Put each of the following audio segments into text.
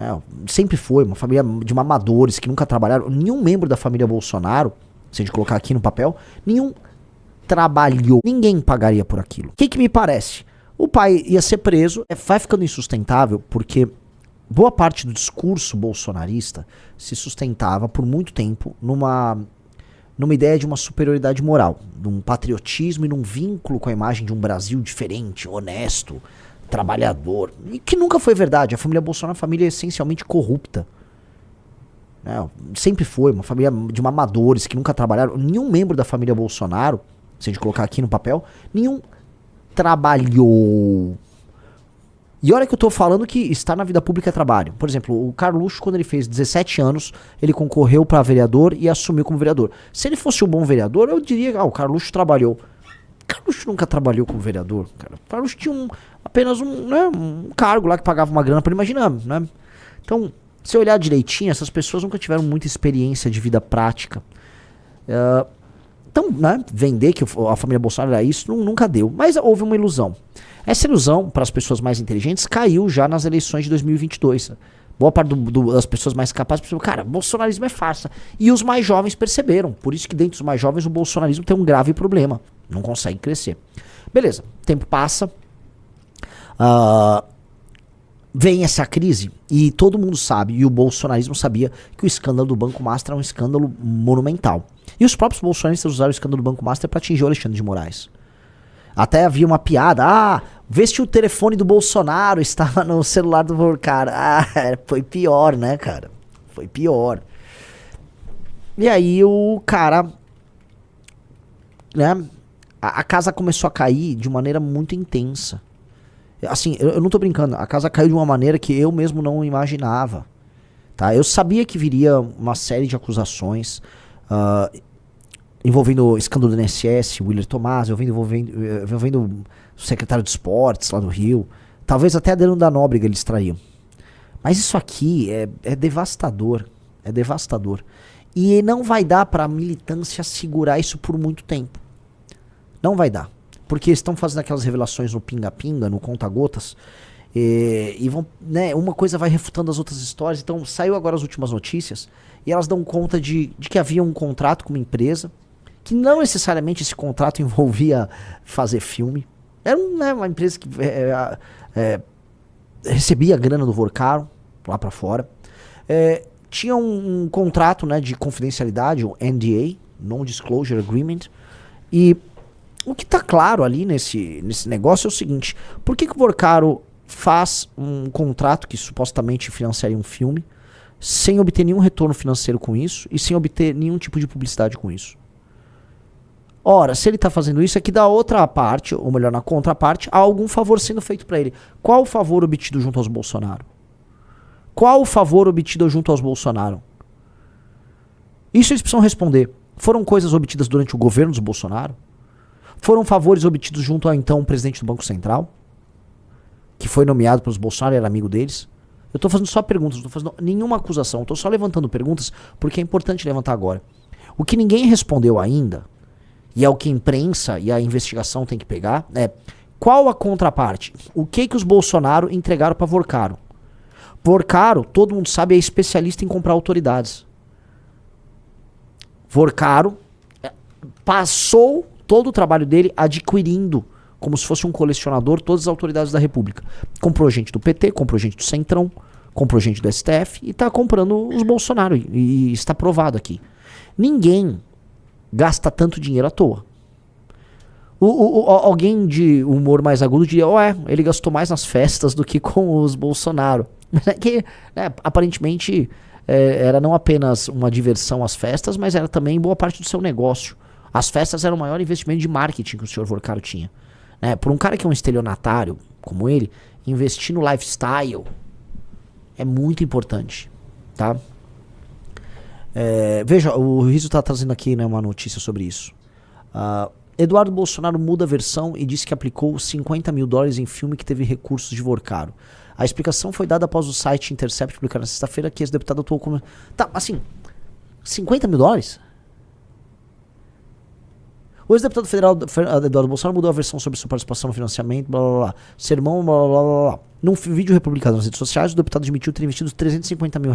né? Sempre foi uma família de mamadores que nunca trabalharam. Nenhum membro da família Bolsonaro, se a gente colocar aqui no papel, nenhum trabalhou. Ninguém pagaria por aquilo. O que me parece? O pai ia ser preso, vai ficando insustentável, porque boa parte do discurso bolsonarista se sustentava por muito tempo numa ideia de uma superioridade moral, de um patriotismo e num vínculo com a imagem de um Brasil diferente, honesto, trabalhador, e que nunca foi verdade. A família Bolsonaro é uma família essencialmente corrupta. Sempre foi uma família de mamadores que nunca trabalharam. Nenhum membro da família Bolsonaro, se a gente colocar aqui no papel, nenhum trabalhou. E olha que eu tô falando que estar na vida pública é trabalho. Por exemplo, o Carluxo, quando ele fez 17 anos, ele concorreu para vereador e assumiu como vereador. Se ele fosse um bom vereador, eu diria, o Carluxo trabalhou. O Carluxo nunca trabalhou como vereador, cara. O Carluxo tinha apenas um cargo lá que pagava uma grana para ele, imaginando, né? Então, se eu olhar direitinho, essas pessoas nunca tiveram muita experiência de vida prática. Então, né, vender que a família Bolsonaro era isso, nunca deu. Mas houve uma ilusão. Essa ilusão, para as pessoas mais inteligentes, caiu já nas eleições de 2022. Boa parte das pessoas mais capazes perceberam, cara, bolsonarismo é farsa. E os mais jovens perceberam. Por isso que dentro dos mais jovens o bolsonarismo tem um grave problema. Não consegue crescer. Beleza, o tempo passa. Vem essa crise e todo mundo sabe, e o bolsonarismo sabia, que o escândalo do Banco Master é um escândalo monumental. E os próprios bolsonaristas usaram o escândalo do Banco Master para atingir o Alexandre de Moraes. Até havia uma piada, vê se o telefone do Bolsonaro estava no celular do Vorcaro. Foi pior, né, cara? Foi pior. E aí o cara, né, a casa começou a cair de maneira muito intensa. Assim, eu não tô brincando, a casa caiu de uma maneira que eu mesmo não imaginava. Tá? Eu sabia que viria uma série de acusações envolvendo o escândalo do INSS, Willer Tomás, envolvendo o secretário de esportes lá do Rio. Talvez até a Adriano da Nóbrega eles trariam. Mas isso aqui é devastador. É devastador. E não vai dar pra militância segurar isso por muito tempo. Não vai dar. Porque estão fazendo aquelas revelações no pinga-pinga, no conta-gotas, e vão, né, uma coisa vai refutando as outras histórias. Então saiu agora as últimas notícias e elas dão conta de que havia um contrato com uma empresa, que não necessariamente esse contrato envolvia fazer filme. Era uma empresa que recebia a grana do Vorcaro lá pra fora. Tinha um contrato, né, de confidencialidade, o NDA, Non-Disclosure Agreement, e o que tá claro ali nesse negócio é o seguinte: por que o Vorcaro faz um contrato que supostamente financiaria um filme sem obter nenhum retorno financeiro com isso e sem obter nenhum tipo de publicidade com isso? Ora, se ele tá fazendo isso, é que da outra parte, ou melhor, na contraparte, há algum favor sendo feito para ele. Qual o favor obtido junto aos Bolsonaro? Qual o favor obtido junto aos Bolsonaro? Isso eles precisam responder. Foram coisas obtidas durante o governo dos Bolsonaro? Foram favores obtidos junto ao então presidente do Banco Central, que foi nomeado pelos Bolsonaro e era amigo deles? Eu tô fazendo só perguntas, não tô fazendo nenhuma acusação, tô só levantando perguntas porque é importante levantar agora. O que ninguém respondeu ainda, e é o que a imprensa e a investigação tem que pegar, é qual a contraparte? O que os Bolsonaro entregaram para Vorcaro? Vorcaro, todo mundo sabe, é especialista em comprar autoridades. Vorcaro passou todo o trabalho dele adquirindo, como se fosse um colecionador, todas as autoridades da República. Comprou gente do PT, comprou gente do Centrão, comprou gente do STF e tá comprando os Bolsonaro. E está provado aqui. Ninguém gasta tanto dinheiro à toa. Alguém de humor mais agudo diria, ele gastou mais nas festas do que com os Bolsonaro. Que, né, aparentemente era não apenas uma diversão às festas, mas era também boa parte do seu negócio. As festas eram o maior investimento de marketing que o senhor Vorcaro tinha. Por um cara que é um estelionatário como ele, investir no lifestyle é muito importante, tá? Veja, o Rizzo tá trazendo aqui, né, uma notícia sobre isso. Eduardo Bolsonaro muda a versão e disse que aplicou $50 mil em filme que teve recursos de Vorcaro. A explicação foi dada após o site Intercept publicar na sexta-feira que esse deputado atuou como... Tá, assim, $50 mil? O ex-deputado federal Eduardo Bolsonaro mudou a versão sobre sua participação no financiamento, blá blá blá. Sermão, blá blá blá blá. Num vídeo republicado nas redes sociais, o deputado admitiu ter investido R$350 mil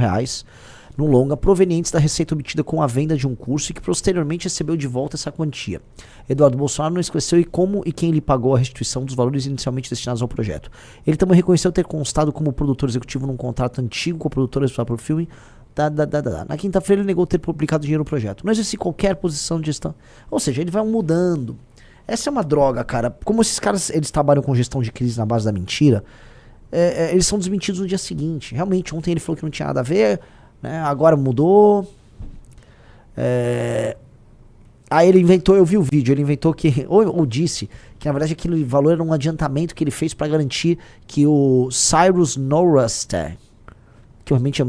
num longa provenientes da receita obtida com a venda de um curso e que posteriormente recebeu de volta essa quantia. Eduardo Bolsonaro não esclareceu como e quem lhe pagou a restituição dos valores inicialmente destinados ao projeto. Ele também reconheceu ter constado como produtor executivo num contrato antigo com a produtora responsável pelo filme. Na quinta-feira ele negou ter publicado dinheiro no projeto. Não existe qualquer posição de gestão. Ou seja, ele vai mudando. Essa é uma droga, cara. Como esses caras eles trabalham com gestão de crise na base da mentira, eles são desmentidos no dia seguinte. Realmente, ontem ele falou que não tinha nada a ver, né? Agora mudou. Aí ele inventou, eu vi o vídeo, ele inventou que, ou disse, que na verdade aquele valor era um adiantamento que ele fez para garantir que o Cyrus Norrester, que realmente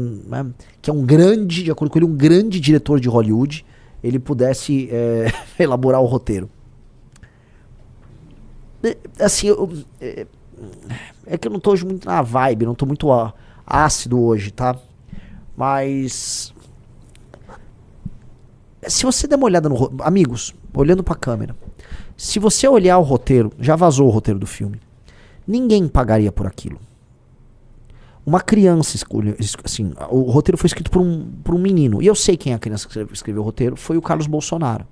que é um grande, de acordo com ele, um grande diretor de Hollywood, ele pudesse elaborar o roteiro. Assim, é que eu não tô hoje muito na vibe, não tô muito ácido hoje, tá? Mas se você der uma olhada no amigos, olhando pra câmera, se você olhar o roteiro, já vazou o roteiro do filme, ninguém pagaria por aquilo. Uma criança escolheu, assim, o roteiro foi escrito por um menino, e eu sei quem é a criança que escreveu o roteiro, foi o Carlos Bolsonaro.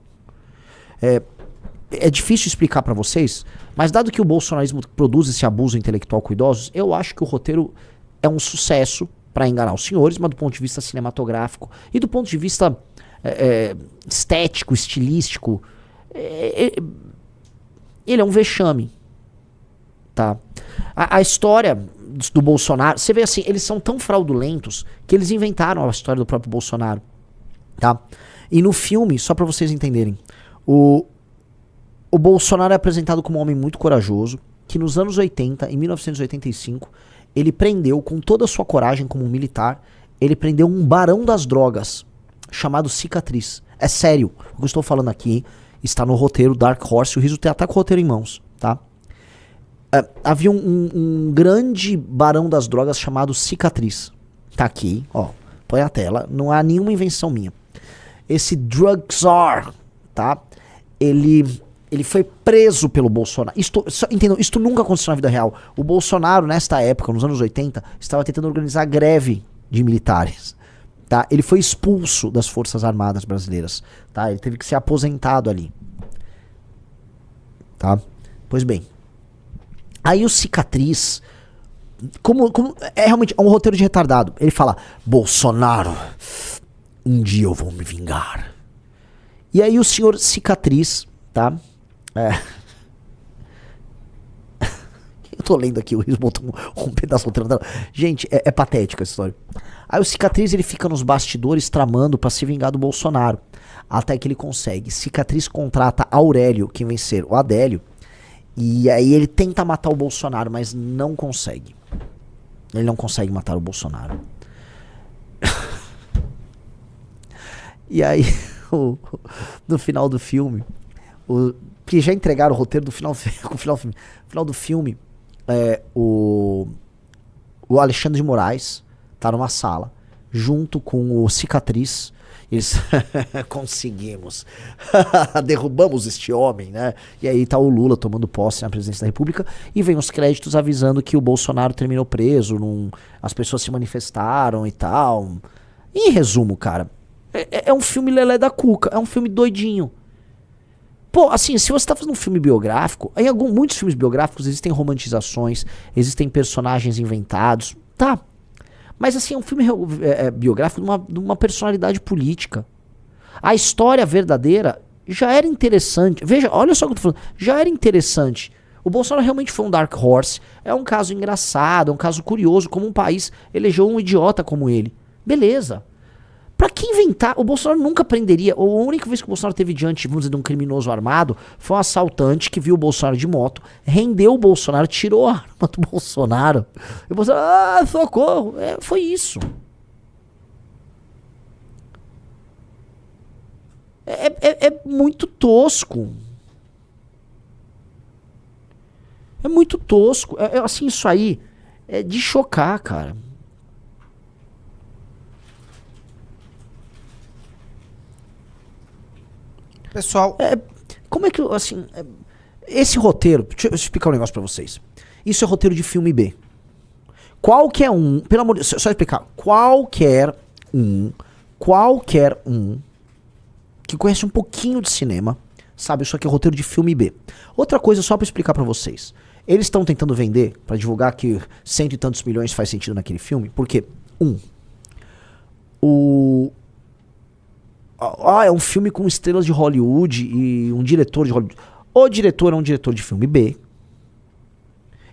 É difícil explicar pra vocês, mas dado que o bolsonarismo produz esse abuso intelectual com idosos, eu acho que o roteiro é um sucesso pra enganar os senhores, mas do ponto de vista cinematográfico e do ponto de vista estético, estilístico, ele é um vexame, tá? A história do Bolsonaro, você vê assim, eles são tão fraudulentos que eles inventaram a história do próprio Bolsonaro, tá? E no filme, só pra vocês entenderem, o Bolsonaro é apresentado como um homem muito corajoso, que nos anos 80, em 1985, ele prendeu, com toda a sua coragem como um militar, ele prendeu um barão das drogas, chamado Cicatriz. É sério, o que eu estou falando aqui está no roteiro Dark Horse, o Riso tem até com o roteiro em mãos, tá? Havia um grande barão das drogas chamado Cicatriz. Tá aqui, ó, põe a tela, não há nenhuma invenção minha. Esse drug czar, tá? Ele foi preso pelo Bolsonaro. Entendam, isto nunca aconteceu na vida real. O Bolsonaro, nesta época, nos anos 80, estava tentando organizar greve de militares. Tá? Ele foi expulso das Forças Armadas Brasileiras. Tá? Ele teve que ser aposentado ali. Tá? Pois bem. Aí o Cicatriz, como é realmente um roteiro de retardado. Ele fala, Bolsonaro, um dia eu vou me vingar. E aí o senhor Cicatriz, tá? Eu tô lendo aqui, o Riso botou um pedaço do... Gente, é patética essa história. Aí o Cicatriz, ele fica nos bastidores tramando pra se vingar do Bolsonaro. Até que ele consegue. Cicatriz contrata Aurélio, que vem ser o Adélio. E aí ele tenta matar o Bolsonaro, mas não consegue. Ele não consegue matar o Bolsonaro. E aí, no final do filme... que já entregaram o roteiro do final do filme, o Alexandre de Moraes tá numa sala junto com o Cicatriz. Eles conseguimos derrubamos este homem, né? E aí tá o Lula tomando posse na presidência da República e vem os créditos avisando que o Bolsonaro terminou preso, as pessoas se manifestaram e tal. Em resumo, cara, é um filme lelé da cuca, é um filme doidinho. Pô, assim, se você tá fazendo um filme biográfico, muitos filmes biográficos existem romantizações, existem personagens inventados, tá? Mas assim, é um filme biográfico de uma personalidade política. A história verdadeira já era interessante. Veja, olha só o que eu tô falando. Já era interessante. O Bolsonaro realmente foi um dark horse. É um caso engraçado, é um caso curioso, como um país elegeu um idiota como ele. Beleza. Pra que inventar? O Bolsonaro nunca prenderia. A única vez que o Bolsonaro teve diante, vamos dizer, de um criminoso armado, foi um assaltante que viu o Bolsonaro de moto, rendeu o Bolsonaro, tirou a arma do Bolsonaro. E o Bolsonaro, socorro. Foi isso. É muito tosco. É muito tosco. Assim, isso aí é de chocar, cara. Pessoal, Como é que, assim, esse roteiro, deixa eu explicar um negócio pra vocês. Isso é roteiro de filme B. Qualquer um, pelo amor de Deus, só explicar, qualquer um que conhece um pouquinho de cinema, sabe, isso aqui é roteiro de filme B. Outra coisa, só pra explicar pra vocês. Eles estão tentando vender, pra divulgar que 100 e tantos milhões faz sentido naquele filme, porque, é um filme com estrelas de Hollywood e um diretor de Hollywood. O diretor é um diretor de filme B.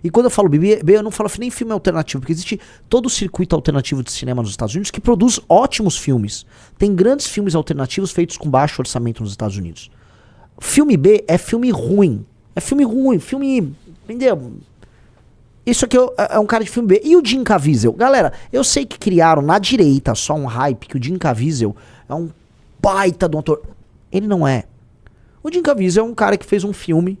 E quando eu falo B, eu não falo nem filme alternativo, porque existe todo o circuito alternativo de cinema nos Estados Unidos que produz ótimos filmes. Tem grandes filmes alternativos feitos com baixo orçamento nos Estados Unidos. Filme B é filme ruim. É filme ruim, filme... Entendeu? Isso aqui é um cara de filme B. E o Jim Caviezel? Galera, eu sei que criaram na direita só um hype que o Jim Caviezel é um baita de um ator. Ele não é. O Jim Caviezel é um cara que fez um filme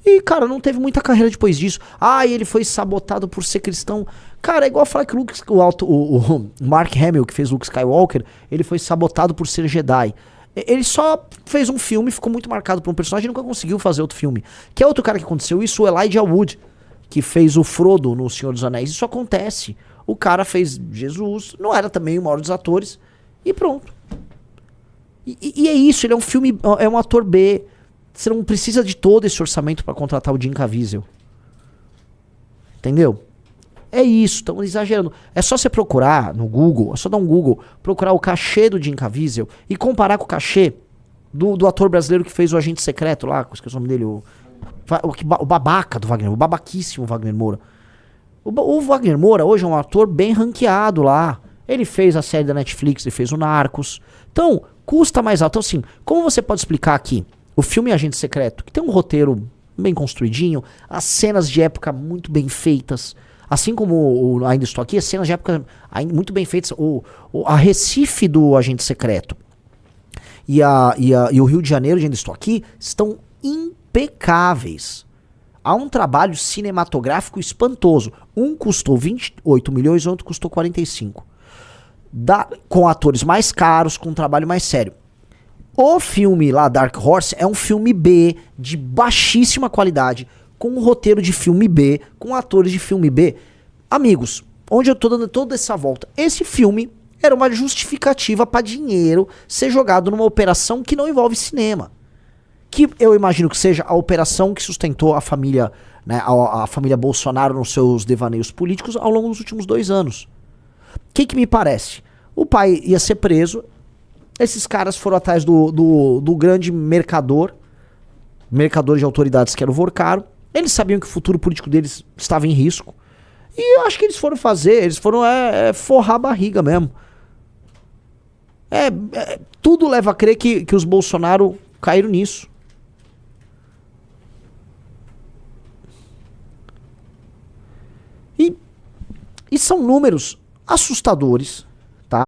e, cara, não teve muita carreira depois disso. Ele foi sabotado por ser cristão. Cara, é igual falar que o Mark Hamill, que fez Luke Skywalker, ele foi sabotado por ser Jedi. Ele só fez um filme, ficou muito marcado por um personagem e nunca conseguiu fazer outro filme. Que é outro cara que aconteceu isso, o Elijah Wood, que fez o Frodo no Senhor dos Anéis. Isso acontece. O cara fez Jesus, não era também o maior dos atores, e pronto. E é isso, ele é um filme, é um ator B. Você não precisa de todo esse orçamento pra contratar o Jim Caviezel. Entendeu? É isso, estão exagerando. É só você procurar no Google, é só dar um Google, procurar o cachê do Jim Caviezel e comparar com o cachê do ator brasileiro que fez o Agente Secreto lá, esqueci o nome dele, o babaca do Wagner, o babaquíssimo Wagner Moura. O Wagner Moura hoje é um ator bem ranqueado lá. Ele fez a série da Netflix, ele fez o Narcos. Então, custa mais alto. Então, assim, como você pode explicar aqui o filme Agente Secreto, que tem um roteiro bem construidinho, as cenas de época muito bem feitas, assim como o Ainda Estou Aqui, as cenas de época muito bem feitas, a Recife do Agente Secreto e o Rio de Janeiro de Ainda Estou Aqui estão impecáveis. Há um trabalho cinematográfico espantoso. Um custou 28 milhões, o outro custou 45. Com atores mais caros, com um trabalho mais sério. O filme lá, Dark Horse, é um filme B, de baixíssima qualidade, com um roteiro de filme B, com atores de filme B. Amigos, onde eu tô dando toda essa volta? Esse filme era uma justificativa para dinheiro ser jogado numa operação que não envolve cinema. Que eu imagino que seja a operação que sustentou a família, né, a família Bolsonaro nos seus devaneios políticos ao longo dos últimos 2 anos. O que me parece? O pai ia ser preso, esses caras foram atrás do grande mercador de autoridades que era o Vorcaro. Eles sabiam que o futuro político deles estava em risco. E eu acho que eles foram forrar a barriga mesmo. Tudo leva a crer que os Bolsonaro caíram nisso. E são números assustadores.